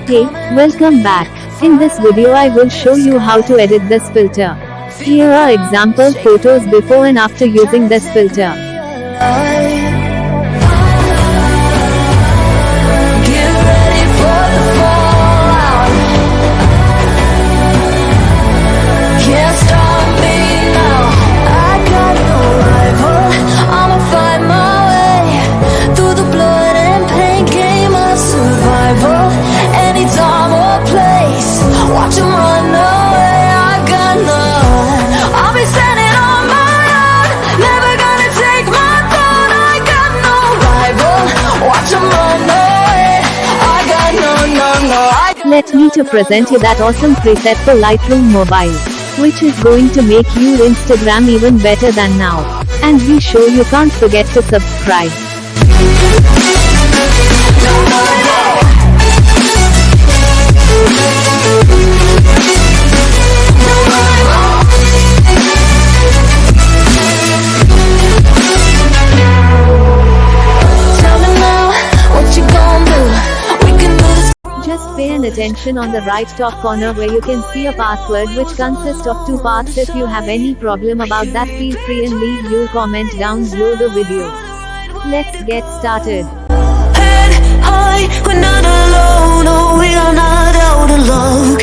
Hey, welcome back. In this video I will show you how to edit this filter. Here are example photos before and after using this filter. Let me to present you that awesome preset for Lightroom Mobile, which is going to make your Instagram even better than now. And be sure you can't forget to subscribe. Just pay attention on the right top corner where you can see a password which consists of 2 parts. If you have any problem about that, feel free and leave your comment down below the video. Let's get started. Head high, we're not alone, no, we are not out alone.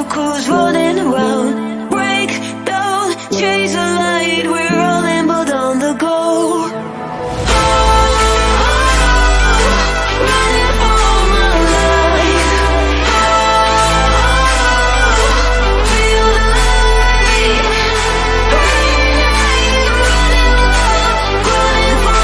cruise running around. Break down, chase the light, we're rolling but on the go. Running for my life. Feel the light. Running for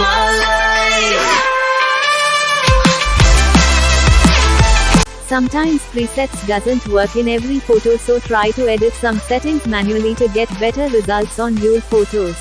my life. Sometimes presets doesn't work in every photo, so try to edit some settings manually to get better results on your photos.